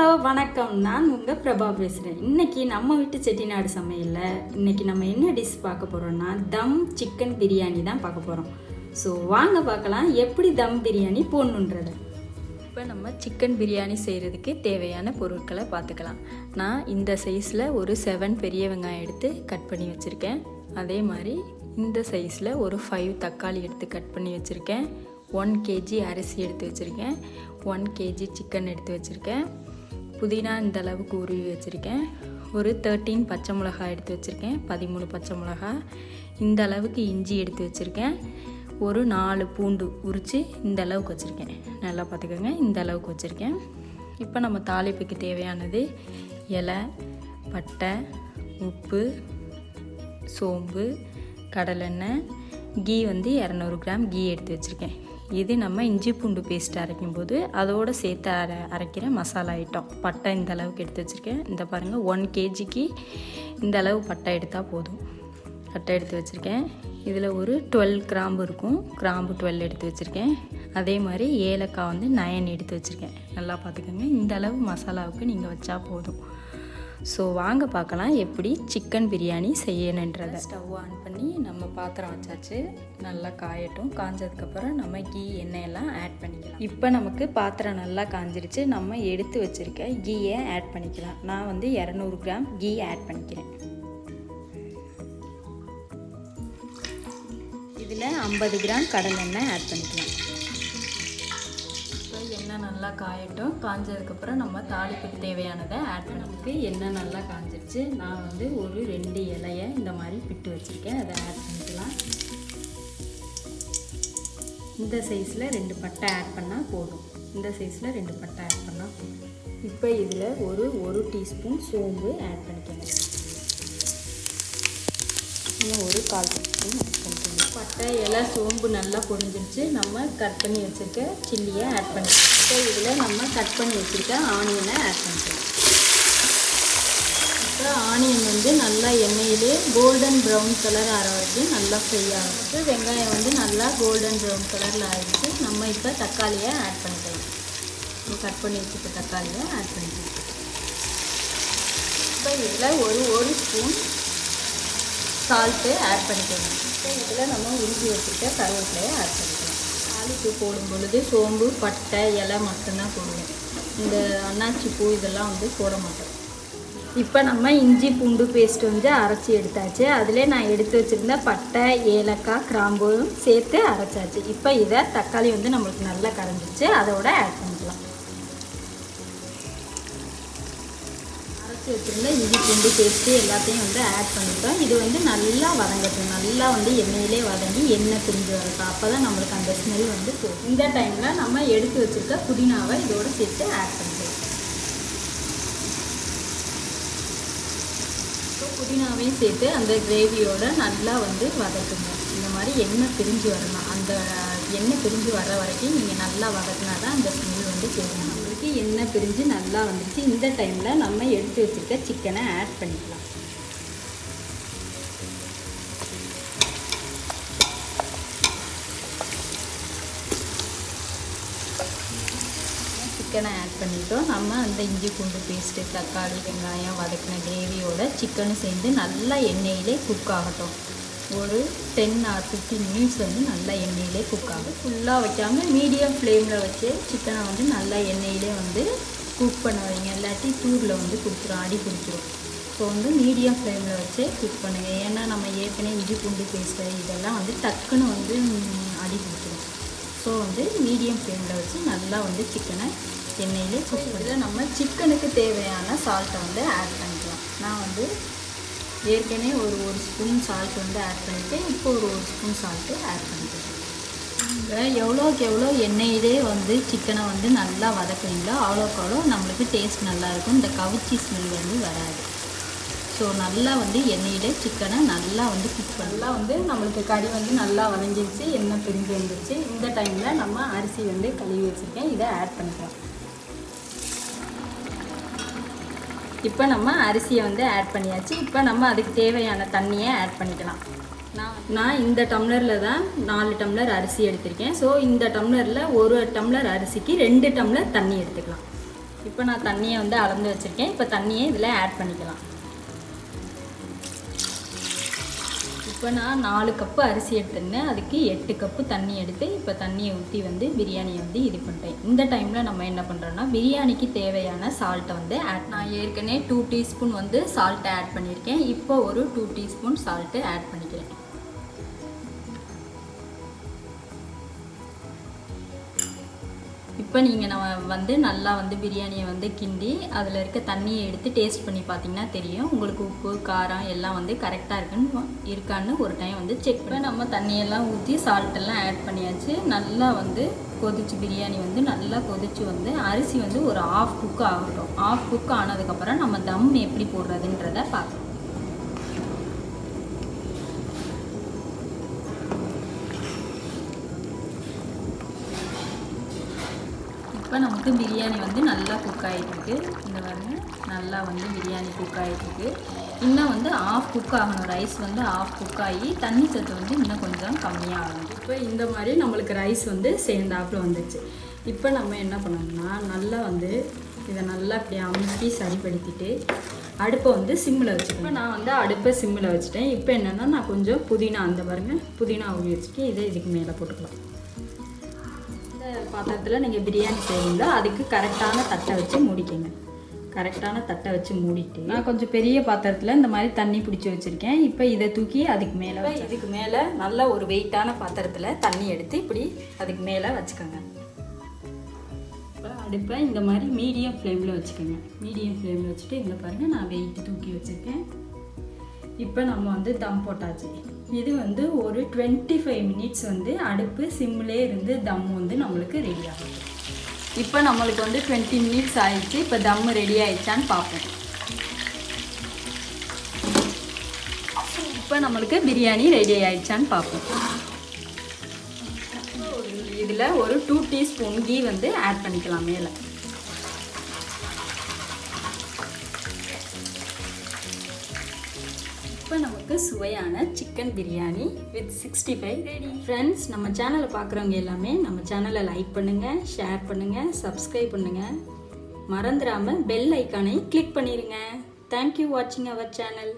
Hello வணக்கம், நான் உங்கள் பிரபா பேசுகிறேன். இன்றைக்கி நம்ம வீட்டு செட்டிநாடு சமையலில் இன்றைக்கி நம்ம என்ன டிஷ் பார்க்க போகிறோம்னா தம் சிக்கன் பிரியாணி தான் பார்க்க போகிறோம். ஸோ வாங்க பார்க்கலாம் எப்படி தம் பிரியாணி போடணுன்றதை. இப்போ நம்ம சிக்கன் பிரியாணி செய்கிறதுக்கு தேவையான பொருட்களை பார்த்துக்கலாம். நான் இந்த சைஸில் ஒரு 7 பெரிய வெங்காயம் எடுத்து கட் பண்ணி வச்சுருக்கேன். அதே மாதிரி இந்த சைஸில் ஒரு 5 தக்காளி எடுத்து கட் பண்ணி வச்சுருக்கேன். 1 kg அரிசி எடுத்து வச்சுருக்கேன். 1 kg சிக்கன் எடுத்து வச்சுருக்கேன். புதினா இந்த அளவுக்கு உருவி வச்சுருக்கேன். ஒரு 13 பச்சை மிளகாய் எடுத்து வச்சுருக்கேன். 13 பச்சை மிளகாய். இந்த அளவுக்கு இஞ்சி எடுத்து வச்சுருக்கேன். ஒரு 4 பூண்டு உரித்து இந்த அளவுக்கு வச்சுருக்கேன். நல்லா பார்த்துக்கோங்க, இந்த அளவுக்கு வச்சுருக்கேன். இப்போ நம்ம தாளிப்புக்கு தேவையானது இலை, பட்டை, உப்பு, சோம்பு, கடலெண்ணெய், கீ 200 கிராம் கீ எடுத்து வச்சுருக்கேன். இது நம்ம இஞ்சி பூண்டு பேஸ்ட் அரைக்கும்போது அதோடு சேர்த்து அரைக்கிற மசாலா ஐட்டம். பட்டை இந்த அளவுக்கு எடுத்து வச்சுருக்கேன். இந்த பாருங்கள், 1 kgக்கு இந்த அளவு பட்டை எடுத்தால் போதும். பட்டை எடுத்து வச்சுருக்கேன். இதில் ஒரு 12 கிராம்பு இருக்கும். கிராம்பு 12 எடுத்து வச்சுருக்கேன். அதே மாதிரி ஏலக்காய் 9 எடுத்து வச்சுருக்கேன். நல்லா பார்த்துக்கோங்க, இந்த அளவு மசாலாவுக்கு நீங்கள் வச்சா போதும். ஸோ வாங்க பார்க்கலாம் எப்படி சிக்கன் பிரியாணி செய்யணுன்றதை. ஸ்டவ் ஆன் பண்ணி நம்ம பாத்திரம் வச்சாச்சு. நல்லா காயட்டும். காஞ்சதுக்கப்புறம் நம்ம கீ எண்ணெயெல்லாம் ஆட் பண்ணிக்கலாம். இப்போ நமக்கு பாத்திரம் நல்லா காஞ்சிருச்சு. நம்ம எடுத்து வச்சுருக்க கீயை ஆட் பண்ணிக்கலாம். நான் 200 கிராம் கீ ஆட் பண்ணிக்கிறேன். இதில் 50 கிராம் கடலெண்ணெய் ஆட் பண்ணிக்கலாம். எண்ணெய் நல்லா காயட்டும். காஞ்சதுக்கப்புறம் நம்ம தாளிப்புக்கு தேவையானதை ஆட் பண்ணி எண்ணெய் நல்லா காஞ்சிருச்சு. நான் ஒரு 2 இலையை இந்த மாதிரி பிட்டு வச்சுருக்கேன். அதை ஆட் பண்ணிக்கலாம். இந்த சைஸில் 2 பட்டை ஆட் பண்ணால் போதும். இந்த சைஸில் 2 பட்டை ஆட் பண்ணால் போதும். இப்போ இதில் ஒரு டீஸ்பூன் சோம்பு ஆட் பண்ணிக்கணும். இன்னும் ஒரு 1/4 டீஸ்பூன் ஆட் பண்ணிக்கணும். பட்டை, இலை, சோம்பு நல்லா பொரிஞ்சிருச்சு. நம்ம கட் பண்ணி வச்சுருக்க சில்லியை ஆட் பண்ணிக்கலாம். இப்போ இதில் நம்ம கட் பண்ணி வச்சுருக்க ஆனியனை ஆட் பண்ணிக்கலாம். இப்போ ஆனியன் நல்லா எண்ணெயிலே கோல்டன் ப்ரௌன் கலர் ஆகிற வரைக்கும் நல்லா ஃப்ரை ஆகும். வெங்காயம் நல்லா கோல்டன் ப்ரௌன் கலரில் ஆகிடுச்சு. நம்ம இப்போ தக்காளியை ஆட் பண்ணிக்கலாம். கட் பண்ணி வச்சுருக்க தக்காளியை ஆட் பண்ணிக்கலாம். இப்போ இதில் ஒரு ஸ்பூன் சால்ட்டு ஆட் பண்ணிக்கணும். இப்போ இதில் நம்ம உருக்கி வச்சுருக்க கருவேப்பிலையை ஆட் பண்ணிக்கலாம். தாளிப்பு போடும் பொழுது சோம்பு, பட்டை, இலை மட்டும்தான் போடுவோம். இந்த அன்னாச்சி பூ இதெல்லாம் போட மாட்டோம். இப்போ நம்ம இஞ்சி பூண்டு பேஸ்ட் அரைச்சி எடுத்தாச்சு. அதில் நான் எடுத்து வச்சுருந்த பட்டை, ஏலக்காய், கிராம்பும் சேர்த்து அரைச்சாச்சு. இப்போ இதை தக்காளி நம்மளுக்கு நல்லா கரைஞ்சிச்சு. அதோட ஆட் பண்ணிக்கலாம். வச்சுருந்த இஞ்சி பூண்டு பேஸ்ட்டு எல்லாத்தையும் ஆட் பண்ணிட்டோம். இது நல்லா வதங்கட்டும். நல்லா எண்ணெயிலே வதங்கி எண்ணெய் பிரிஞ்சு வரட்டும். அப்போ தான் நம்மளுக்கு அந்த ஸ்மெல் போகும். இந்த டைமில் நம்ம எடுத்து வச்சுருக்க புதினாவை இதோடு சேர்த்து ஆட் பண்ணிக்கலாம். ஸோ புதினாவையும் சேர்த்து அந்த கிரேவியோடு நல்லா வதக்குங்க. இந்த மாதிரி எண்ணெய் பிரிஞ்சு வரணும். அந்த எண்ணெய் பிரிஞ்சு வர வரைக்கும் நீங்கள் நல்லா வதக்கினா தான் அந்த ஸ்மெல் போகும். நம்மளுக்கு எண்ணெய் பிரிஞ்சு நல்லா வந்துடுச்சு. இந்த டைமில் நம்ம எடுத்து வச்சுருக்க சிக்கனை ஆட் பண்ணிக்கலாம். சிக்கனை ஆட் பண்ணிட்டோம். நம்ம அந்த இஞ்சி பூண்டு பேஸ்ட்டு, தக்காளி, வெங்காயம் வதக்கின கிரேவியோட சிக்கனும் சேர்ந்து நல்லா எண்ணெயிலே குக் ஆகட்டும். ஒரு 10 or 15 மினிட்ஸ் நல்லா எண்ணெயிலே குக் ஆகும். ஃபுல்லாக வைக்காமல் மீடியம் ஃப்ளேமில் வச்சு சிக்கனை நல்லா எண்ணெயிலே குக் பண்ண வைங்க. இல்லாட்டி தூரில் கொடுத்துரும், அடி பிடிச்சிரும். ஸோ மீடியம் ஃப்ளேமில் வச்சு குக் பண்ணுங்கள். ஏன்னா நம்ம ஏற்கனவே இஞ்சி பூண்டு பேஸ்ட்டு இதெல்லாம் டக்குன்னு அடி பிடிச்சிரும். ஸோ மீடியம் ஃப்ளேமில் வச்சு நல்லா சிக்கனை எண்ணெயிலே குக் பண்ணி நம்ம சிக்கனுக்கு தேவையான சால்ட்டை ஆட் பண்ணிக்கலாம். நான் ஏற்கனவே ஒரு ஸ்பூன் சால்ட் ஆட் பண்ணிவிட்டேன். இப்போ ஒரு ஸ்பூன் சால்ட்டு ஆட் பண்ணிக்கிறேன். எவ்வளோக்கு எவ்வளோ எண்ணெயிலே சிக்கனை நல்லா வதக்குறீங்களோ அவ்வளோக்கு அவ்வளோ நம்மளுக்கு டேஸ்ட் நல்லாயிருக்கும். இந்த கவுச்சி ஸ்மெல் வராது. ஸோ நல்லா எண்ணெயிலே சிக்கனை நல்லா குக் பண்ணலாம். நம்மளுக்கு கறி நல்லா வதங்கிடுச்சு, எண்ணெய் பிரிஞ்சு வந்துடுச்சு. இந்த டைமில் நம்ம அரிசி கழுவி வச்சுருக்கேன். இதை ஆட் பண்ணிக்கலாம். இப்போ நம்ம அரிசியை ஆட் பண்ணியாச்சு. இப்போ நம்ம அதுக்கு தேவையான தண்ணியை ஆட் பண்ணிக்கலாம். நான் இந்த டம்ளரில் தான் 4 டம்ளர் அரிசி எடுத்திருக்கேன். ஸோ இந்த டம்ளரில் 1 டம்ளர் அரிசிக்கு 2 டம்ளர் தண்ணி எடுத்துக்கலாம். இப்போ நான் தண்ணியை வந்து அளந்து வச்சுருக்கேன். இப்போ தண்ணியை இதில் ஆட் பண்ணிக்கலாம். இப்போ நான் 4 கப்பு அரிசி எடுத்துருந்தேன், அதுக்கு 8 கப்பு தண்ணி எடுத்து இப்போ தண்ணியை ஊற்றி வந்து பிரியாணியை வந்து இது பண்ணிட்டேன். இந்த டைமில் நம்ம என்ன பண்ணுறோன்னா பிரியாணிக்கு தேவையான சால்ட்டை வந்து நான் ஏற்கனவே 2 டீஸ்பூன் வந்து சால்ட்டை ஆட் பண்ணியிருக்கேன். இப்போ ஒரு 2 டீஸ்பூன் சால்ட்டு ஆட் பண்ணிக்கிறேன். இப்போ நீங்கள் நம்ம வந்து நல்லா வந்து பிரியாணியை வந்து கிண்டி அதில் இருக்க தண்ணியை எடுத்து டேஸ்ட் பண்ணி பார்த்தீங்கன்னா தெரியும் உங்களுக்கு உப்பு காரம் எல்லாம் வந்து கரெக்டாக இருக்கான்னு ஒரு டைம் வந்து செக் பண்ணி நம்ம தண்ணியெல்லாம் ஊற்றி சால்ட்டெல்லாம் ஆட் பண்ணியாச்சு. நல்லா வந்து கொதிச்சு பிரியாணி வந்து நல்லா கொதிச்சு வந்து அரிசி வந்து ஒரு ½ குக் ஆகட்டும். ½ குக் ஆனதுக்கப்புறம் நம்ம தம் எப்படி போடுறதுன்றதை பார்க்கலாம். இப்போ நமக்கு பிரியாணி வந்து நல்லா குக் ஆகிட்டுருக்கு. இந்த பாருங்க நல்லா வந்து பிரியாணி குக் ஆகிட்டுருக்கு. இன்னும் வந்து ½ குக் ஆகணும். ரைஸ் வந்து ½ குக் ஆகி தண்ணி சத்து வந்து இன்னும் கொஞ்சம் கம்மியாக ஆகணும். இப்போ இந்த மாதிரி நம்மளுக்கு ரைஸ் வந்து சேர்ந்தாப்புல வந்துடுச்சு. இப்போ நம்ம என்ன பண்ணோம்னா நல்லா வந்து இதை நல்லா இப்படி அமுக்கி சரிப்படுத்திட்டு அடுப்பை வந்து சிம்மில் வச்சுக்கணும். இப்போ நான் வந்து அடுப்பை சிம்மில் வச்சுட்டேன். இப்போ என்னென்னா நான் கொஞ்சம் புதினா அந்த பாருங்கள் புதினா ஊறி வச்சுட்டு இதை இதுக்கு மேலே போட்டுக்கலாம். பாத்திரத்தில் நீங்கள் பிரியாணி செய்வீங்களோ அதுக்கு கரெக்டான தட்டை வச்சு மூடிக்கங்க. கரெக்டான தட்டை வச்சு மூடிட்டு நான் கொஞ்சம் பெரிய பாத்திரத்தில் இந்த மாதிரி தண்ணி பிடிச்சி வச்சுருக்கேன். இப்போ இதை தூக்கி அதுக்கு மேலே இதுக்கு மேலே நல்ல ஒரு வெயிட்டான பாத்திரத்தில் தண்ணி எடுத்து இப்படி அதுக்கு மேலே வச்சுக்கோங்க. இப்போ அடுப்பை இந்த மாதிரி மீடியம் ஃப்ளேமில் வச்சுக்கோங்க. மீடியம் ஃப்ளேமில் வச்சுட்டு இங்கே பாருங்கள் நான் வெயிட்டு தூக்கி வச்சுருக்கேன். இப்போ நம்ம வந்து தம் போட்டாச்சு. இது வந்து ஒரு 25 மினிட்ஸ் வந்து அடுப்பு சிம்மிலே இருந்து தம் வந்து நம்மளுக்கு ரெடி ஆகும். இப்போ நம்மளுக்கு வந்து 20 மினிட்ஸ் ஆயிடுச்சு. இப்போ தம் ரெடி ஆயிடுச்சான்னு பார்ப்போம். இப்போ நம்மளுக்கு பிரியாணி ரெடி ஆயிடுச்சான்னு பார்ப்போம். இதில் ஒரு 2 டீஸ்பூன் கீ வந்து ஆட் பண்ணிக்கலாம் மேலே. இப்போ நமக்கு சுவையான chicken biryani with 65 ready. Friends, நம்ம சேனலை பார்க்குறவங்க எல்லாமே நம்ம சேனலை லைக் பண்ணுங்கள், ஷேர் பண்ணுங்கள், சப்ஸ்கிரைப் பண்ணுங்கள். மறந்துடாமல் பெல் ஐக்கானை கிளிக் பண்ணிடுங்க. தேங்க்யூ வாட்சிங் அவர் சேனல்.